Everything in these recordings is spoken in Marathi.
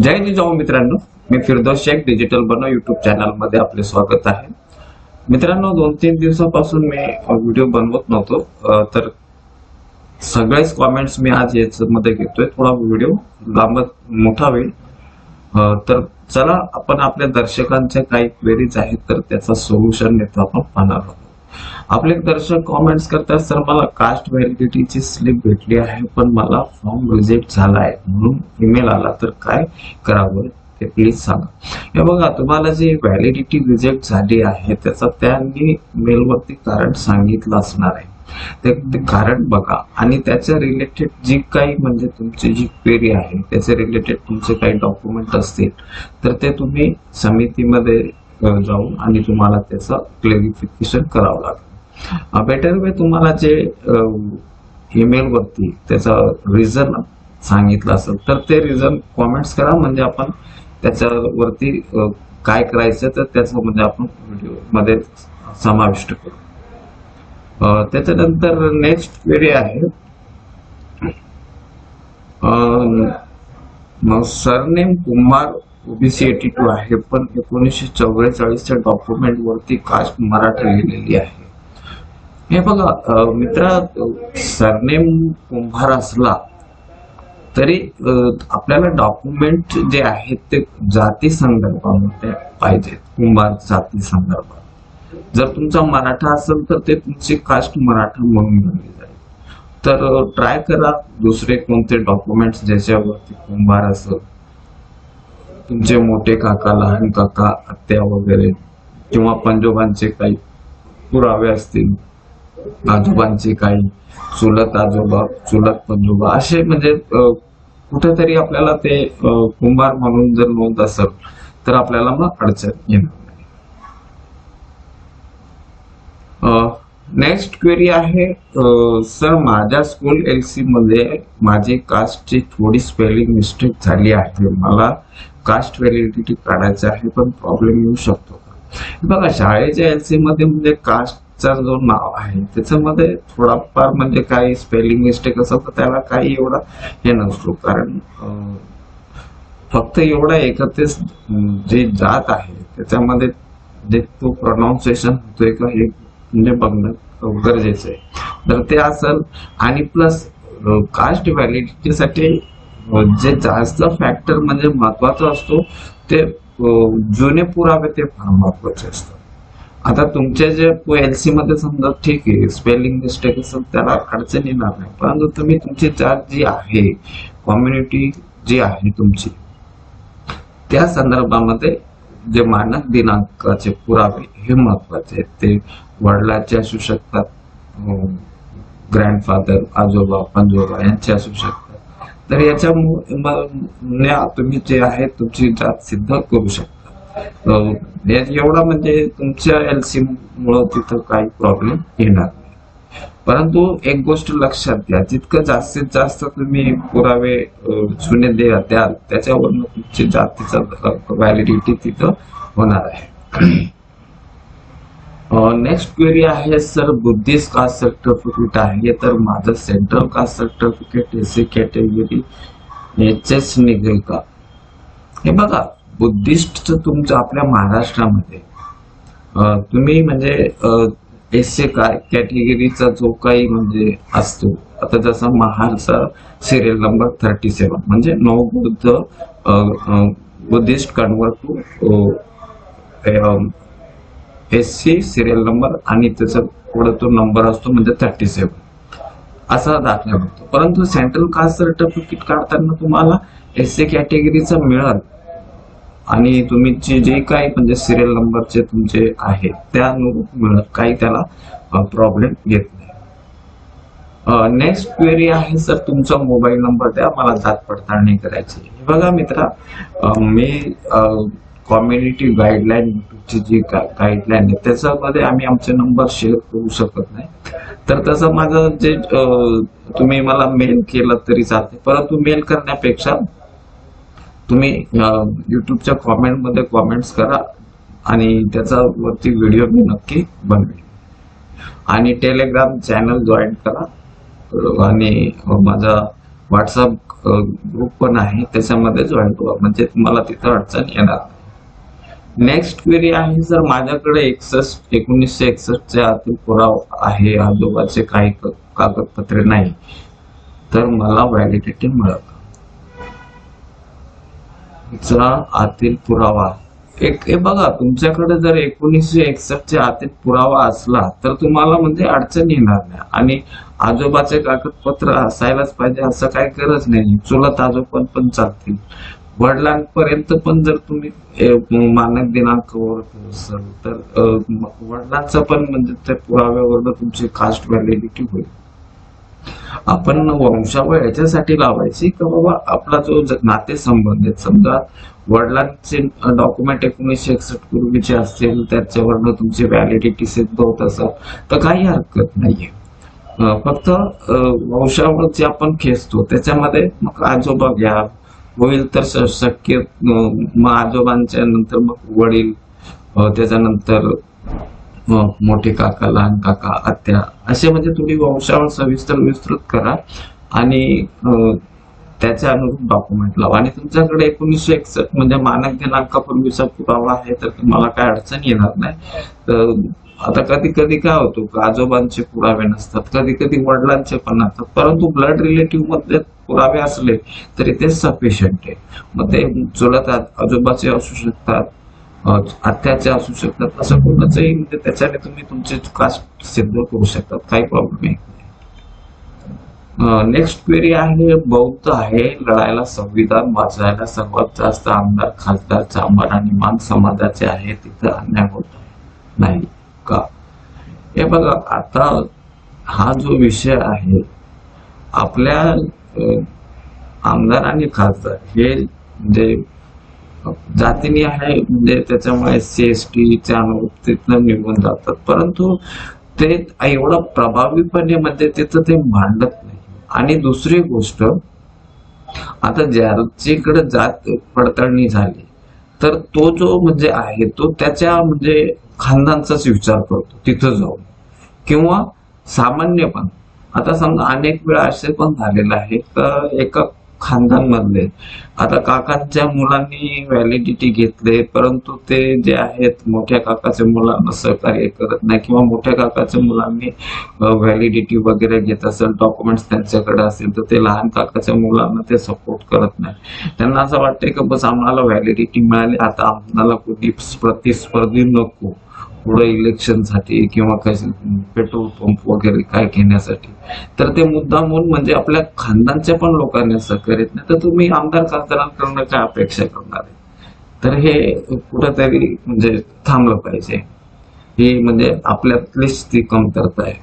जय जिजाऊ मित्रांनो, मी फिरदौस शेख डिजिटल बनव यूट्यूब चॅनल मध्ये आपले स्वागत आहे. मित्रांनो, 2-3 दिवसापासून मी व्हिडिओ बनवत नव्हतो, तर सगळेच कमेंट्स मी आज याच्यामध्ये घेतोय. थोडा व्हिडिओ मोठा होईल. तर चला आपण आपल्या दर्शकांचे काही क्वेरीज आहेत तर त्याचा सोल्युशन देतो आपण पाहणार आहोत. आपले दर्शक कमेंट्स करतात, सर मला कास्ट व्हॅलिडिटीची स्लिप भेटली आहे पण मला फॉर्म रिजेक्ट झाला आहे म्हणून ईमेल आला, तर काय करावं ते प्लीज सांगा. हे बघा, तुम्हाला जी व्हॅलिडिटी रिजेक्ट झाली आहे त्याचा त्यांनी मेलवरती कारण सांगितलं असणार आहे. ते कारण बघा आणि त्याच्या रिलेटेड जी काही म्हणजे तुमची जी क्वेरी आहे त्याचे रिलेटेड तुमचे काही डॉक्युमेंट असतील तर ते तुम्ही समितीमध्ये जाऊन आणि तुम्हाला त्याचं क्लॅरिफिकेशन करावं लागेल. बेटर वे तुम्हाला जे ईमेल वरती त्याचा रिझन सांगितलं असेल तर ते रिझन कॉमेंट्स करा, म्हणजे आपण त्याच्यावरती काय करायचं तर त्याचं म्हणजे आपण व्हिडिओ मध्ये समाविष्ट करू. त्याच्यानंतर नेक्स्ट क्वेरी आहे, मग सरनेम कुमार ओबीसी 82 आहे पण 1944च्या डॉक्युमेंट वरती कास्ट मराठा लिहिलेली आहे. हे बघा मित्रा, सरनेम कुंभार असला तरी आपल्याला डॉक्युमेंट जे आहेत ते जाती संदर्भामध्ये पाहिजे. कुंभार जाती संदर्भात जर तुमचा मराठा असेल तर ते तुमची कास्ट मराठा म्हणून गणली जाईल. तर ट्राय करा दुसरे कोणते डॉक्युमेंट्स ज्याच्यावरती कुंभार असेल, तुमचे मोठे काका, लहान काका, आत्या वगैरे, किंवा पंजोबांचे काही पुरावे असतील, आजोबांचे काही, चुलत आजोबा, चुलत पंजोबा, असे म्हणजे कुठेतरी आपल्याला ते कुंभार म्हणून जर नोंद असेल तर आपल्याला मग अडचण येणार. नेक्स्ट क्वेरी आहे, सर माझ्या स्कूल एलसी मध्ये माझी कास्टची थोडी स्पेलिंग मिस्टेक झाली आहे. मला कास्ट व्हॅलिडिटी काढायची आहे पण प्रॉब्लेम येऊ शकतो का? बघा, शाळेच्या एलसी मध्ये म्हणजे कास्टचा जो नाव आहे त्याच्यामध्ये थोडाफार म्हणजे काही स्पेलिंग मिस्टेक असेल तर त्याला काही एवढा हे नसतो, कारण फक्त एवढा एकत्रित जे जात आहे त्याच्यामध्ये जे तो प्रोनाउन्सिएशन होतोय का हे म्हणजे बघणं गरजेचं आहे. तर ते असेल, आणि प्लस कास्ट व्हॅलिडिटीसाठी जे जास्त फॅक्टर म्हणजे महत्वाचा असतो ते जुने पुरावे, ते फार महत्वाचे असतात. आता तुमच्या जे एलसी मध्ये समजा ठीक आहे स्पेलिंग मिस्टेक असेल त्याला अडचण येणार नाही, परंतु तुम्ही तुमची जात जी आहे, कम्युनिटी जी आहे तुमची, त्या संदर्भामध्ये जे मानक दिनांकाचे पुरावे हे महत्वाचे आहेत. ते वडिलांचे असू शकतात, ग्रँडफादर, आजोबा, पंजोबा यांचे असू शकतात. तर याच्यामुळे तुम्ही जे आहे तुमची जात सिद्ध करू शकता. एवढा म्हणजे तुमच्या एलसी मुळे तिथं काही प्रॉब्लेम येणार नाही. परंतु एक गोष्ट लक्षात घ्या, जितकं जास्तीत जास्त तुम्ही पुरावे जुने द्याल त्याच्यावरून तुमची जातीचा व्हॅलिडिटी तिथं होणार आहे. नेक्स्ट क्वेरी आहे, सर बुद्धिस्ट कास्ट सर्टिफिकेट आहे तर माझं central caste certificate SC category HS निघेल का? हे बघा, बुद्धिस्ट तुमचं आपल्या महाराष्ट्रामध्ये तुम्ही म्हणजे एससी कॅटेगरीचा जो काही म्हणजे असतो, आता जसा महारचा सिरियल नंबर 37 म्हणजे नवबुद्ध Buddhist convert to SC serial number आणि त्याचा पुढे तो नंबर असतो म्हणजे 37 असा दाखला मिळतो. परंतु सेंट्रल कास्ट सर्टिफिकेट काढताना तुम्हाला एससी कॅटेगरीचा मिळेल आणि तुम्ही जे काही म्हणजे सिरियल नंबरचे तुमचे आहेत त्या मिळत, काही त्याला प्रॉब्लेम येत नाही. नेक्स्ट क्वेरी आहे, सर तुमचा मोबाईल नंबर द्या, मला जात पडताळणी करायची. बघा मित्रा, मी कम्युनिटी गाईडलाईन यूट्यूबची जी गाईडलाईन आहे त्याच्यामध्ये आम्ही आमचे नंबर शेअर करू शकत नाही. तर तसं माझं जे तुम्ही मला मेल केलं तरी चालते, परंतु मेल करण्यापेक्षा तुम्ही युट्यूबच्या कॉमेंट मध्ये कॉमेंट्स करा आणि त्याचा वरती व्हिडिओ मी नक्की बनवेन. आणि टेलिग्राम चॅनल जॉईन करा आणि माझा व्हॉट्सअप ग्रुप पण आहे, त्याच्यामध्ये जॉईन व्हा, म्हणजे तुम्हाला तिथं अडचण येणार नाही. नेक्स्ट क्वेरी आहे, जर माझ्याकडे 1961च्या आतील पुरावा आहे, आजोबाचे काही कागदपत्रे नाही, तर मला व्हॅलिडिटी मिळेल. आतील पुरावा हे बघा, तुमच्याकडे जर 1961च्या आतील पुरावा असला तर तुम्हाला म्हणजे अडचण येणार नाही. आणि आजोबाचे कागदपत्र असायलाच पाहिजे असं काही गरज नाही. चुलत आजोबा पण चालतील. वडिलांपर्यंत पण जर तुम्ही मानक दिनांकावर असाल तर वडिलांचं पण म्हणजे त्या पुराव्यावर तुमची कास्ट व्हॅलिडिटी होईल. आपण वंशावळ याच्यासाठी लावायची की बाबा आपला जो नातेसंबंध आहेत, समजा वडिलांचे डॉक्युमेंट 1961 पूर्वीचे असतील, त्याच्यावरनं तुमची व्हॅलिडिटी सिद्ध होत असेल तर काही हरकत नाहीये. फक्त वंशावळ जे आपण खेचतो त्याच्यामध्ये मग आजोबा घ्या, होईल तर शक्य मग आजोबांच्या नंतर मग वडील, त्याच्यानंतर मोठे काका, लहान काका, आत्या, असे म्हणजे थोडी वंशावळ सविस्तर विस्तृत करा आणि त्याच्या अनुरूप डॉक्युमेंट लावा. आणि तुमच्याकडे 1961 म्हणजे मानक दिनांकापूर्वीचा पुरावा आहे तर तुम्हाला काय अडचण येणार नाही. तर आता कधी कधी काय होतं, आजोबांचे पुरावे नसतात, कधी कधी वडिलांचे पण नसतात, परंतु ब्लड रिलेटिव्ह मध्ये पुरावे असले तरी ते सफिशियंट आहे. मग ते चुलत आजोबाचे असू शकतात, आत्याचे असू शकतात, असं कोणाचंही म्हणजे त्याच्याने तुम्ही तुमचे कास्ट सिद्ध करू शकतात, काही प्रॉब्लेम नाही. नेक्स्ट क्वेरी आहे, बौद्ध आहे, लढायला संविधान वाचायला सर्वात जास्त आमदार, खासदार, चांभार आणि मान समाजाचे आहे, तिथं अन्याय होत नाही का? हे बघा, आता हा जो विषय आहे, आपल्या आमदार आणि खासदार हे म्हणजे जातीने आहे, म्हणजे त्याच्यामुळे SC ST अनुरूपतेतनं निघून जातात, परंतु ते एवढं प्रभावीपणे म्हणजे तिथं ते मांडत नाही. आणि दुसरी गोष्ट, आता ज्याच्याकडे जात पडताळणी झाली तर तो जो म्हणजे आहे तो त्याच्या म्हणजे खानदानचाच विचार करतो तिथं जाऊन, किंवा सामान्य पण. आता समजा अनेक वेळा असे पण झालेलं आहे तर एका खानदान मधले आता काकांच्या मुलांनी व्हॅलिडिटी घेतले, परंतु ते जे आहेत मोठ्या काकाच्या मुलांना सहकार्य करत नाही, किंवा मोठ्या काकाच्या मुलांनी व्हॅलिडिटी वगैरे घेत असेल, डॉक्युमेंट्स त्यांच्याकडे असेल तर ते लहान काकाच्या मुलांना ते सपोर्ट करत नाही. त्यांना असं वाटतंय की बस आम्हाला व्हॅलिडिटी मिळाली, आता आम्हाला कोणी प्रतिस्पर्धी नको पुढे इलेक्शनसाठी किंवा काही पेट्रोल पंप वगैरे काय घेण्यासाठी. तर ते मुद्दामून म्हणजे आपल्या खानदानच्या पण लोकांनी असं करीत नाही, तर तुम्ही आमदार खासदारांकडून काय अपेक्षा करणार आहे? तर हे कुठेतरी म्हणजे थांबलं पाहिजे. ही म्हणजे आपल्यातलीच ती कमतरता आहे.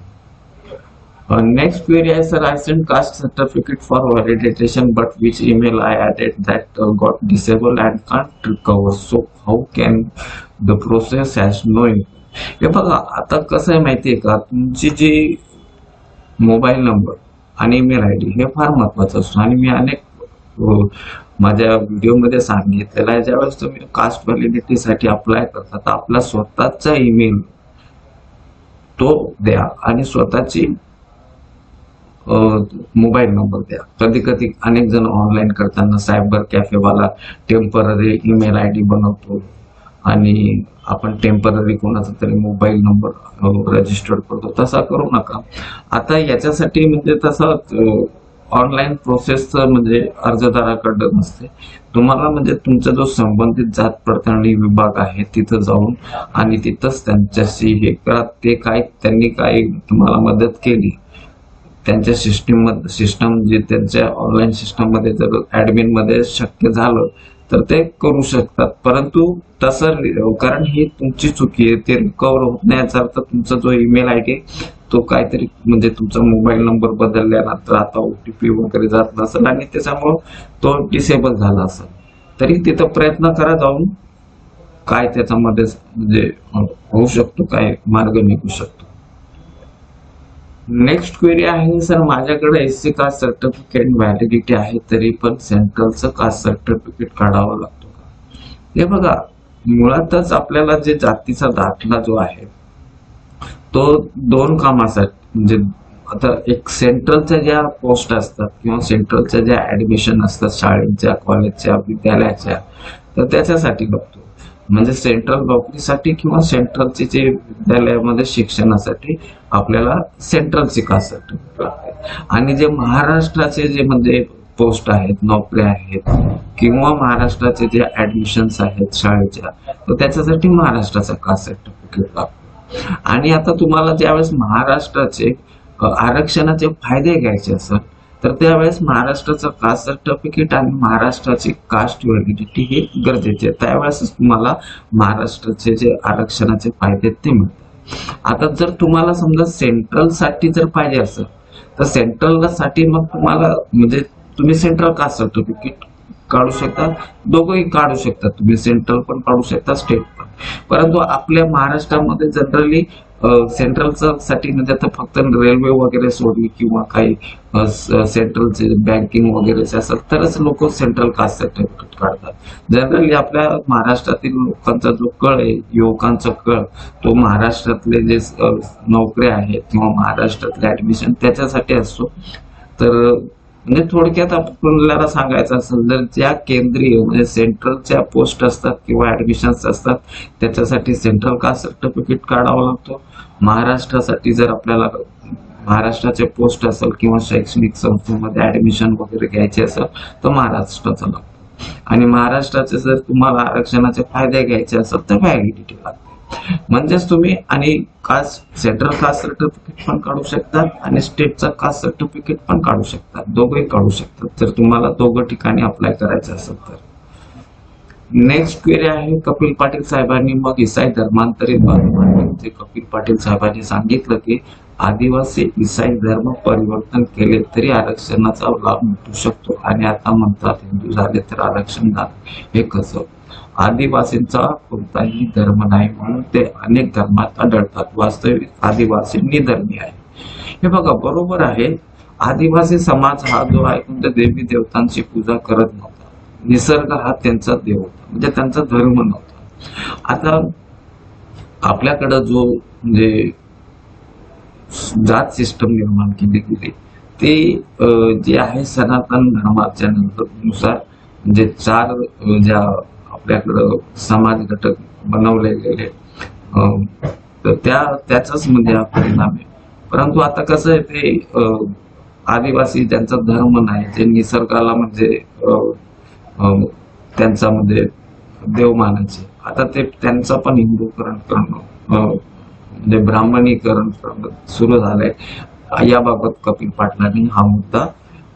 नेक्स्ट क्वेरी आहे, sir, I send caste certificate for validation but which email I added that got disable and can't recover, so how can the process has no impact? हे बघा, आता कसं आहे माहितीये का, तुमची जी मोबाईल नंबर आणि ईमेल ID हे फार महत्वाचं असतं. आणि मी अनेक माझ्या व्हिडिओमध्ये सांगितलेलं आहे, ज्यावेळेस तुम्ही कास्ट व्हॅलिडिटीसाठी अप्लाय करता तर आपला स्वतःचा ईमेल तो द्या आणि स्वतःची मोबाईल नंबर द्या. कधी कधी अनेक जण ऑनलाईन करताना सायबर कॅफेवाला टेम्पररी ईमेल ID बनवतो आणि आपण टेम्पररी कोणाचा तरी मोबाईल नंबर रजिस्टर्ड करतो, तसा करू नका. आता याच्यासाठी म्हणजे तसं ऑनलाईन प्रोसेस म्हणजे अर्जदाराकडे नसते. तुम्हाला म्हणजे तुमचा जो संबंधित जात पडताळणी विभाग आहे तिथं जाऊन आणि तिथंच त्यांच्याशी हे करा. ते काय त्यांनी काय तुम्हाला मदत केली त्यांच्या सिस्टम जे त्यांच्या ऑनलाईन सिस्टम मध्ये जर ऍडमिन मध्ये शक्य झालं तर ते करू शकतात. परंतु तसं, कारण ही तुमची चुकी आहे, ते रिकव्हर होत नाही याचा अर्थ तुमचा जो ईमेल ID तो काहीतरी म्हणजे तुमचा मोबाईल नंबर बदलल्यानंतर आता OTP वगैरे जात नसेल आणि त्याच्यामुळं तो डिसेबल झाला असेल, तरी तिथं प्रयत्न करा जाऊन काय त्याच्यामध्ये म्हणजे होऊ शकतो, काय मार्ग निघू शकतो. नेक्स्ट क्वेरी आहे, सर, माझ्याकडे SC कास्ट सर्टिफिकेट व्हॅलिडिटी आहे तरी पण सेंट्रलचं कास्ट सर्टिफिकेट काढावं लागतो का? हे बघा, मुळातच आपल्याला जे जातीचा दाखला जो आहे तो दोन कामासाठी म्हणजे आता एक सेंट्रलच्या ज्या पोस्ट असतात किंवा सेंट्रलच्या ज्या ऍडमिशन असतात शाळेच्या, कॉलेजच्या, विद्यालयाच्या, तर त्याच्यासाठी बघतो. म्हणजे सेंट्रल नोकरीसाठी किंवा सेंट्रलचे जे विद्यालयामध्ये शिक्षणासाठी आपल्याला सेंट्रलची कास्ट सर्टिफिकेट लागते. आणि जे महाराष्ट्राचे जे म्हणजे पोस्ट आहेत, नोकऱ्या आहेत किंवा महाराष्ट्राचे जे ऍडमिशन्स आहेत शाळेच्या, तर त्याच्यासाठी महाराष्ट्राचा कास्ट सर्टिफिकेट लागतो. आणि आता तुम्हाला ज्यावेळेस महाराष्ट्राचे आरक्षणाचे फायदे घ्यायचे असेल तर त्यावेळेस महाराष्ट्राचं कास्ट सर्टिफिकेट आणि महाराष्ट्राची कास्ट व्हॅलिडिटी हे गरजेचे आहे. त्यावेळेस तुम्हाला महाराष्ट्राचे जे आरक्षणाचे फायदे ते मिळतात. आता जर तुम्हाला समजा सेंट्रल साठी जर पाहिजे असेल तर सेंट्रल साठी मग तुम्हाला म्हणजे तुम्ही सेंट्रल कास्ट सर्टिफिकेट काढू शकता, दोघंही काढू शकता. तुम्ही सेंट्रल पण काढू शकता, स्टेट पण. परंतु आपल्या महाराष्ट्रामध्ये जनरली सेंट्रलचा साठी म्हणजे आता फक्त रेल्वे वगैरे सोडली किंवा काही सेंट्रलचे बँकिंग वगैरे असेल तरच लोक सेंट्रल कास्ट सर्टिफिकेट काढतात. जनरली आपल्या महाराष्ट्रातील लोकांचा जो कळ आहे, युवकांचा कळ, तो महाराष्ट्रातले जे नोकऱ्या आहेत किंवा महाराष्ट्रातले ऍडमिशन त्याच्यासाठी असतो. तर म्हणजे थोडक्यात आपल्याला सांगायचं असेल तर ज्या केंद्रीय म्हणजे सेंट्रलच्या पोस्ट असतात किंवा ऍडमिशन्स असतात त्याच्यासाठी सेंट्रल कास्ट सर्टिफिकेट काढावा लागतो. महाराष्ट्रासाठी जर आपल्याला महाराष्ट्राचे पोस्ट असेल किंवा शैक्षणिक संस्थेमध्ये ऍडमिशन वगैरे घ्यायचे असेल तर महाराष्ट्राचा लागतो. आणि महाराष्ट्राचे जर तुम्हाला आरक्षणाचे फायदे घ्यायचे असेल तर व्हॅलिडिटी लागते. म्हणजेच तुम्ही आणि कास्ट सेंट्रल कास्ट सर्टिफिकेट पण काढू शकतात आणि स्टेटचा कास्ट सर्टिफिकेट पण काढू शकतात, दोघंही काढू शकतात जर तुम्हाला दोघं ठिकाणी अप्लाय करायचं असेल तर. नेक्स्ट क्वेरी आहे कपिल पाटील साहेबांनी मग ईसाई धर्मांतरित बांधवांचे कपिल पाटील साहेबांनी सांगितलं की आदिवासी ईसाई धर्म परिवर्तन केले तरी आरक्षणाचा लाभ मिळू शकतो आणि आता म्हणतात हिंदू झाले तर आरक्षण हे कसं. आदिवासींचा कोणताही धर्म नाही म्हणून ते अनेक धर्मात आढळतात. वास्तविक आदिवासी निधर्मी आहे. हे बघा बरोबर आहे. आदिवासी समाज हा जो आहे कोणत्या देवी देवतांची पूजा करत नव्हता. निसर्ग हा त्यांचा देव होता, म्हणजे त्यांचा धर्म नव्हता. आता आपल्याकडं जो म्हणजे जात सिस्टम निर्माण केली गेली ते जे आहे सनातन धर्माच्या नुसार म्हणजे 4 ज्या आपल्याकडं समाज घटक बनवले गेले तर त्याचाच म्हणजे हा परिणाम आहे. परंतु आता कसं आहे ते आदिवासी ज्यांचा धर्म नाही, जे निसर्गाला म्हणजे त्यांचा म्हणजे देव मानायचे, आता ते त्यांचा पण हिंदूकरण करणं म्हणजे ब्राह्मणीकरण करणं सुरू झालंय. याबाबत कपिल पाटलांनी हा मुद्दा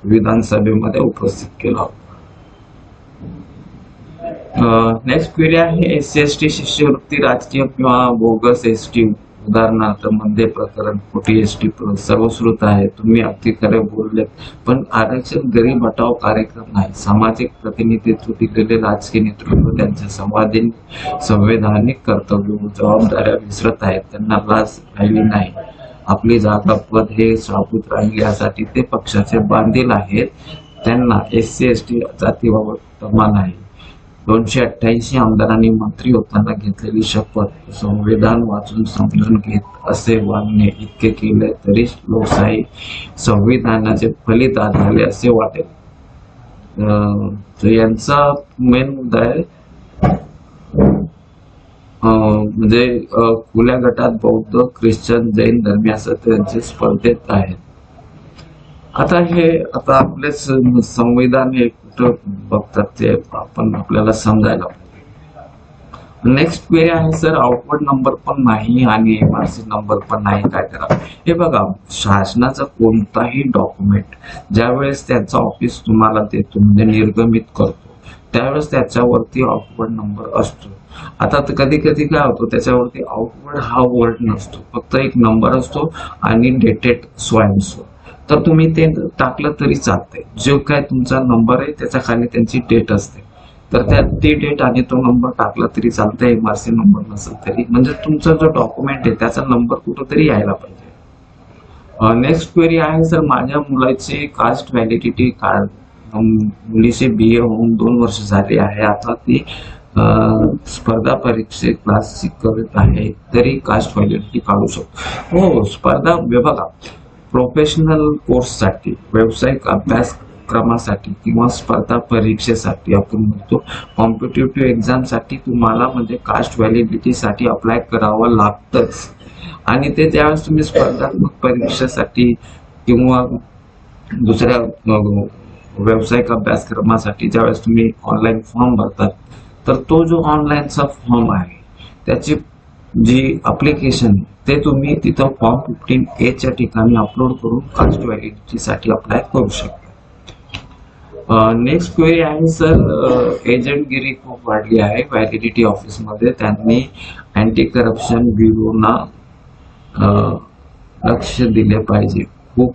विधानसभेमध्ये उपस्थित केला. नेक्स्ट क्वेरी आहे SC/ST शिष्यवृत्ती राजकीय किंवा बोगस एसटी, उदाहरणार्थ मध्ये प्रकरण 40 ST सर्वश्रुत आहे. तुम्ही अगदी खरे बोलले, पण आरक्षण गरीब हटाव कार्यक्रम नाही. सामाजिक प्रतिनिधित्व दिलेले राजकीय नेतृत्व त्यांचे संवैधानिक कर्तव्य व जबाबदाऱ्या विसरत आहेत. त्यांना लाज राहिली नाही. आपली जागा पद हे शाबूत राहील यासाठी ते पक्षाचे बांधील आहेत. त्यांना SC/ST जातीबाबत तमा नाही. 288 आमदारांनी मंत्री होताना घेतलेली शपथ संविधान वाचून समजून घेत असे वागणे इतके केले तरी लोकशाही संविधानाचे फलित झाले असे वाटेल. यांचा मेन मुद्दा आहे म्हणजे खुल्या गटात बौद्ध, ख्रिश्चन, जैन धर्मीय असं त्यांचे स्पर्धेत आहेत. आता आपले संविधान हे कुठं बघतात ते आपण आपल्याला समजायला पाहिजे. नेक्स्ट क्वेरी आहे सर आउटवर्ड नंबर पण नाही आणि MRC नंबर पण नाही, काय करा. हे बघा शासनाचा कोणताही डॉक्युमेंट ज्यावेळेस त्याचा ऑफिस तुम्हाला देतो म्हणजे निर्गमित करतो त्यावेळेस त्याच्यावरती आउटवर्ड नंबर असतो. आता कधी कधी काय होतं त्याच्यावरती आउटवर्ड हा वर्ड नसतो, फक्त एक नंबर असतो आणि डेटेड स्वयंसो. तर तुम्ही ते टाकलं तरी चालतंय. जो काय तुमचा नंबर आहे त्याच्या खाली त्यांची डेट असते, तर त्या ती डेट आणि तो नंबर टाकला तरी चालतंय. MRC नंबर नसेल तरी म्हणजे तुमचा जो डॉक्युमेंट आहे त्याचा नंबर कुठंतरी यायला पाहिजे. नेक्स्ट क्वेरी आहे सर माझ्या मुलाची कास्ट व्हॅलिडिटी कार्ड, मुलीचे BA होऊन 2 वर्ष झाले आहे. आता ती स्पर्धा परीक्षे क्लास करत आहे तरी कास्ट व्हॅलिडिटी काढू शकतो. हो, स्पर्धा विभागा प्रोफेशनल कोर्ससाठी, व्यावसायिक अभ्यासक्रमासाठी किंवा स्पर्धा परीक्षेसाठी आपण म्हणतो कॉम्पिटिटिव्ह एक्झामसाठी तुम्हाला म्हणजे कास्ट व्हॅलिडिटीसाठी अप्लाय करावं लागतंच. आणि ते ज्यावेळेस तुम्ही स्पर्धात्मक परीक्षेसाठी किंवा दुसऱ्या व्यावसायिक अभ्यासक्रमासाठी ज्यावेळेस तुम्ही ऑनलाईन फॉर्म भरतात, तर तो जो ऑनलाईनचा फॉर्म आहे त्याची जी अप्लिकेशन ते तुम्ही तिथं फॉर्म 15A च्या ठिकाणी अपलोड करून कास्ट व्हॅलिडिटीसाठी अप्लाय करू शकता. नेक्स्ट क्वेरी आहे सर, एजंटगिरी खूप वाढली आहे व्हॅलिडिटी ऑफिसमध्ये, त्यांनी अँटी करप्शन ब्युरोना लक्ष दिले पाहिजे. खूप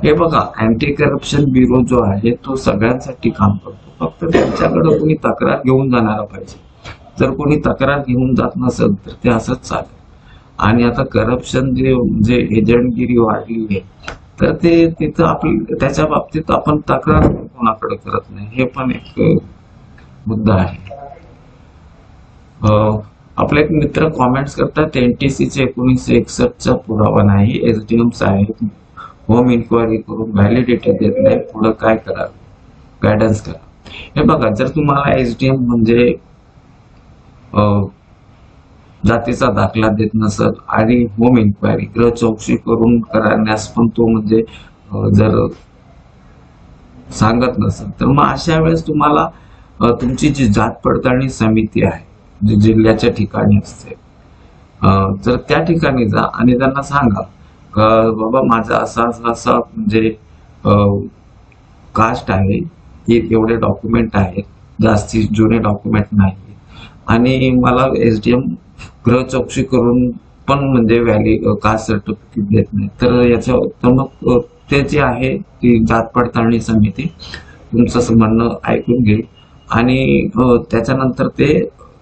हे बघा, अँटी करप्शन ब्युरो जो आहे तो सगळ्यांसाठी काम करतो, फक्त त्यांच्याकडे कोणी तक्रार घेऊन जाणारा पाहिजे. जर कोणी तक्रार घेऊन जात नसेल तर ते असंच चालेल. आणि आता करप्शन जे एजंटगिरी वाढली आहे, तर ते तिथं आपली त्याच्या बाबतीत आपण तक्रार कोणाकडे करत नाही, हे पण एक मुद्दा आहे. आपले एक मित्र कॉमेंट्स करतात NTCचे 1961चा पुरावा नाही, SDM साहेब होम इन्क्वायरी करून व्हॅलिडिटी देत नाही, पुढे काय करा, गायडन्स करा. हे बघा, जर तुम्हाला SDM म्हणजे जातीचा दाखला देत नसेल आणि होम इन्क्वायरी गृह चौकशी करून करण्यास पण तो म्हणजे जर सांगत नसेल, तर मग अशा वेळेस तुम्हाला तुमची जी जात पडताळणी समिती आहे जी जिल्ह्याच्या ठिकाणी असते, तर त्या ठिकाणी जा आणि त्यांना सांगा बाबा माझा असा म्हणजे कास्ट आहे, हे एवढे डॉक्युमेंट आहेत, जास्ती जुने डॉक्युमेंट नाही आणि मला SDM गृह चौकशी करून पण म्हणजे कास्ट सर्टिफिकेट देत नाही, तर याच्या तर मग ते जे आहे ती जात पडताळणी समिती तुमचं म्हणणं ऐकून घेईल आणि त्याच्यानंतर ते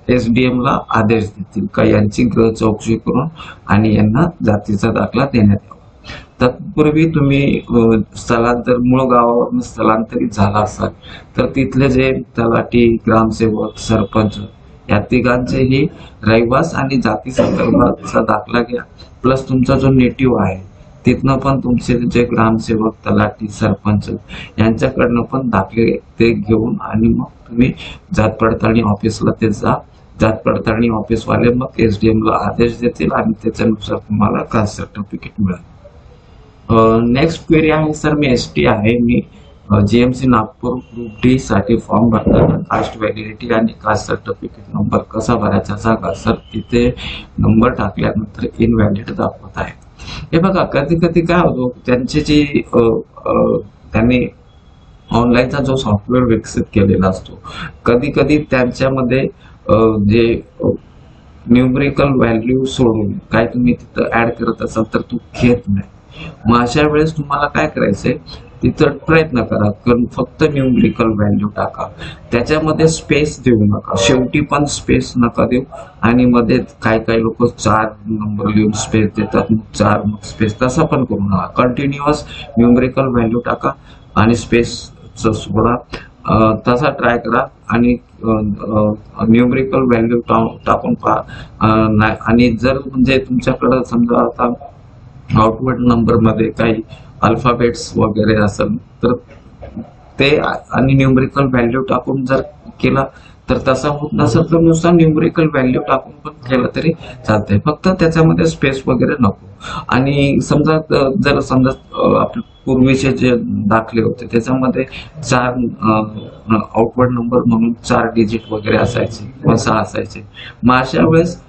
SDM ला आदेश देतील का यांची गृह चौकशी करून आणि यांना जातीचा दाखला देण्यात यावा. तत्पूर्वी तुम्ही स्थलांतर मूळ गावावरून स्थलांतरित झाला असाल तर तिथले जे तलाठी, ग्रामसेवक, सरपंच या तिघांचेही रहिवास आणि जाती संदर्भाचा दाखला घ्या. प्लस तुमचा जो नेटिव्ह आहे तिथनं पण तुमचे जे ग्रामसेवक, तलाठी, सरपंच यांच्याकडनं पण दाखले ते घेऊन आणि मग तुम्ही जात पडताळणी ऑफिसला ते जा. जात पडताळणी ऑफिसवाले मग SDM ला आदेश देतील आणि त्याच्यानुसार तुम्हाला कास्ट सर्टिफिकेट मिळेल. नेक्स्ट क्वेरी आहे सर, मी ST आहे, मी GMC नागपूर ग्रुप D साठी फॉर्म भरताना कास्ट व्हॅलिडिटी आणि कास्ट सर्टिफिकेट नंबर कसा भरायचा सांगा सर. तिथे नंबर टाकल्यानंतर इनव्हॅलिड दाखवत आहे. हे बघा, कधी कधी काय होतं, त्यांची जी त्यांनी ऑनलाईनचा जो सॉफ्टवेअर विकसित केलेला असतो, कधी कधी त्यांच्यामध्ये जे न्यूमरिकल व्हॅल्यू सोडून काय तुम्ही तिथं ऍड करत असाल तर तो घेत नाही. मग अशा वेळेस तुम्हाला काय करायचंय, तिथं प्रयत्न करा कारण फक्त न्यूमरिकल व्हॅल्यू टाका, त्याच्यामध्ये स्पेस देऊ नका, शेवटी पण स्पेस नका देऊ आणि मध्ये काय लोक 4 नंबर लिहून स्पेस देतात, मग 4 मग स्पेस, तसं पण करू नका. कंटिन्युअस न्यूमरिकल व्हॅल्यू टाका आणि स्पेस सोडा, तसा ट्राय करा आणि न्यूमरिकल व्हॅल्यू टाकून पहा. आणि जर म्हणजे तुमच्याकडे समजा आता आउटवर्ड नंबर मध्ये काही अल्फाबेट्स वगैरे असेल तर ते आणि न्यूमरिकल व्हॅल्यू टाकून जर केला तर तसा होत नसेल तर नुसता न्यूमरिकल व्हॅल्यू टाकून पण केलं तरी चालतंय, फक्त त्याच्यामध्ये स्पेस वगैरे नको. आणि समजा जर आपले पूर्वीचे जे दाखले होते त्याच्यामध्ये 4 आउटवर्ड नंबर म्हणून 4 डिजिट वगैरे असायचे किंवा 6 असायचे, मग अशा वेळेस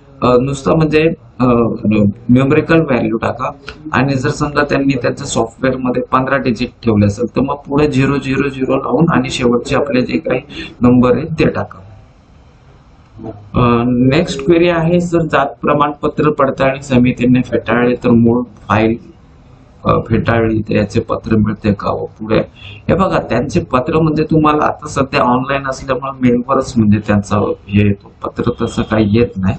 नुसतं म्हणजे न्यूमरिकल व्हॅल्यू टाका आणि जर समजा त्यांनी त्याच्या सॉफ्टवेअर मध्ये 15 डिजिट ठेवले असेल तर मग पुढे 000 लावून आणि शेवटचे आपले जे काही नंबर आहेत ते टाका. नेक्स्ट क्वेरी आहे सर, जात प्रमाणपत्र पडताळणी समितीने फेटाळले तर मूळ फाईल फेटाळली तर याचे पत्र मिळते का व पुढे. हे बघा, त्यांचे पत्र म्हणजे तुम्हाला आता सध्या ऑनलाईन असल्यामुळे मेलवरच म्हणजे त्यांचा हे येतो, पत्र तसं काही येत नाही,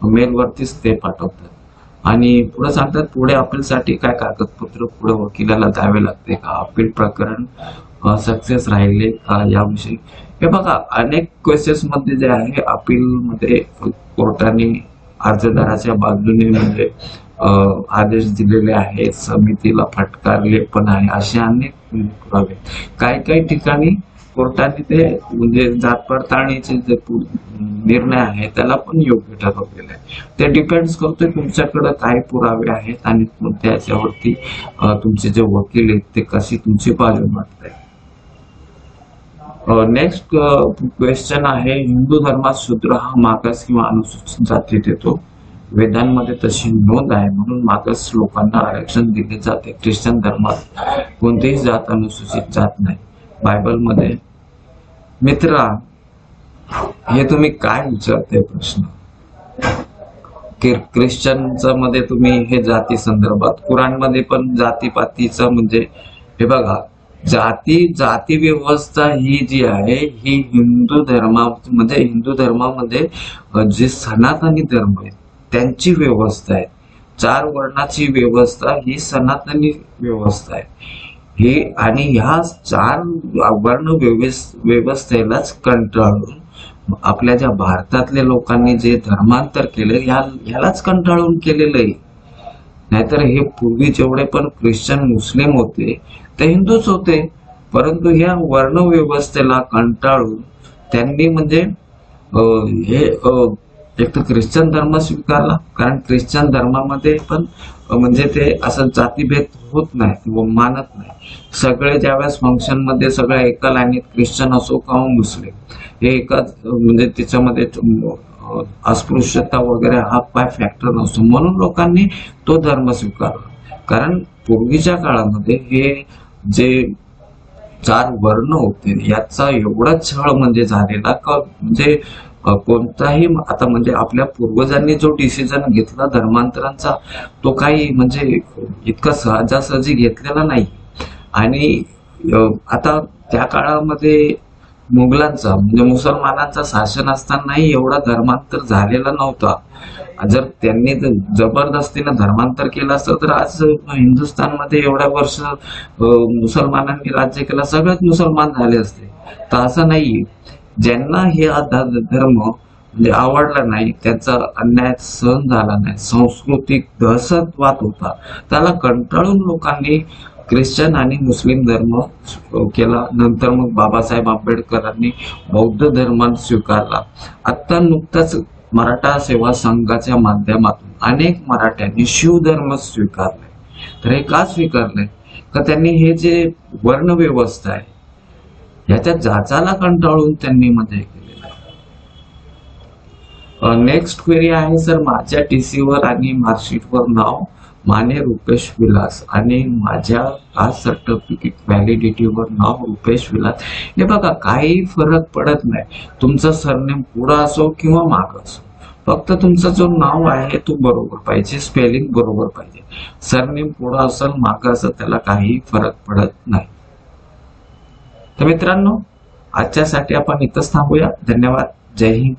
मेलवरतीच ते पाठवतात आणि पुढे सांगतात पुढे अपीलसाठी काय कागदपत्र पुढे वकिलाला द्यावे लागते का, अपील प्रकरण सक्सेस राहिले का याविषयी. हे बघा, अनेक केसेस मध्ये जे आहे अपील मध्ये कोर्टाने अर्जदाराच्या बाजूने म्हणजे आदेश दिलेले आहेत, समितीला फटकारले पण आहे, असे अनेक पुरावे. काही काही ठिकाणी कोर्टाने ते म्हणजे जात पडताळणीचे जे निर्णय आहे त्याला पण योग्य ठरवलेले आहे. ते डिपेंड्स करतोय तुमच्याकडे काय पुरावे आहेत आणि त्याच्यावरती तुमचे जे वकील आहेत ते कशी तुमची बाजू मांडतायत. नेक्स्ट क्वेश्चन आहे, हिंदू धर्मात शूद्र हा मागास किंवा अनुसूचित जातीत येतो. वेदांमध्ये तशी नोंद आहे म्हणून मागास लोकांना आरक्षण दिले जाते. ख्रिश्चन धर्मात कोणतीही जात अनुसूचित जात नाही. बायबलमध्ये मित्रा हे तुम्ही काय विचारते प्रश्न? ख्रिश्चनच्या मध्ये तुम्ही हे जाती संदर्भात, कुराणमध्ये पण जातीपातीचं म्हणजे हे बघा, जाती व्यवस्था ही जी आहे ही हिंदू धर्मामध्ये जे सनातनी धर्म आहे त्यांची व्यवस्था आहे. 4 वर्णाची व्यवस्था ही सनातनी व्यवस्था आहे. हे आणि ह्या 4 वर्ण व्यवस्थेलाच कंटाळून आपल्या ज्या भारतातल्या लोकांनी जे धर्मांतर केले ह्यालाच कंटाळून केलेलं आहे. नाहीतर हे पूर्वी जेवढे पण ख्रिश्चन मुस्लिम होते ते हिंदूच होते, परंतु ह्या वर्ण व्यवस्थेला कंटाळून त्यांनी म्हणजे हे एक तर ख्रिश्चन धर्म स्वीकारला, कारण ख्रिश्चन धर्मामध्ये पण म्हणजे ते असं जातीभेद होत नाही व मानत नाही. सगळे ज्यावेळेस फंक्शन मध्ये सगळे एका लाईनीत, ख्रिश्चन असो किंवा मुस्लिम, हे एकाच म्हणजे त्याच्यामध्ये अस्पृश्यता वगैरे हा काय फॅक्टर नसतो, म्हणून लोकांनी तो धर्म स्वीकारला. कारण पूर्वीच्या काळामध्ये हे जे 4 वर्ण होते याचा एवढा छळ म्हणजे झालेला का म्हणजे कोणताही आता म्हणजे आपल्या पूर्वजांनी जो डिसिजन घेतला धर्मांतरांचा तो काही म्हणजे इतका सहजासहजी घेतलेला नाही. आणि आता त्या काळामध्ये मुघलांचा म्हणजे मुसलमानांचा शासन असतानाही एवढा धर्मांतर झालेला नव्हता. जर त्यांनी जबरदस्तीने धर्मांतर केलं असतं तर आज हिंदुस्थानमध्ये एवढ्या वर्ष मुसलमानांनी राज्य केलं, सगळेच मुसलमान झाले असते. तर असं नाहीये. ज्यांना हे धर्म म्हणजे आवडला नाही, त्याचा अन्याय सहन झाला नाही, सांस्कृतिक दहशतवाद होता, त्याला कंटाळून लोकांनी ख्रिश्चन आणि मुस्लिम धर्म केला. नंतर मग बाबासाहेब आंबेडकरांनी बौद्ध धर्म स्वीकारला. आता नुकताच मराठा सेवा संघाच्या माध्यमातून अनेक मराठ्यांनी शिवधर्म स्वीकारले. तर हे का स्वीकारले? का त्यांनी हे जे वर्ण व्यवस्था आहे याच्या जाचाला कंटाळून त्यांनी म्हणजे केलेलं आहे. नेक्स्ट क्वेरी आहे, सर माझ्या टीसीवर आणि मार्कशीटवर नाव माने रुपेश विलास आणि माझ्या कास्ट सर्टिफिकेट व्हॅलिडिटीवर नाव रुपेश विलास. हे बघा काही फरक पडत नाही, तुमचं सरनेम पुढं असो किंवा मागं असो, फक्त तुमचं जो नाव आहे तो बरोबर पाहिजे, स्पेलिंग बरोबर पाहिजे. सरनेम पुढं असेल मागं असेल त्याला काही फरक पडत नाही. तर मित्रांनो आजच्यासाठी आपण इथंच थांबूया. धन्यवाद. जय हिंद.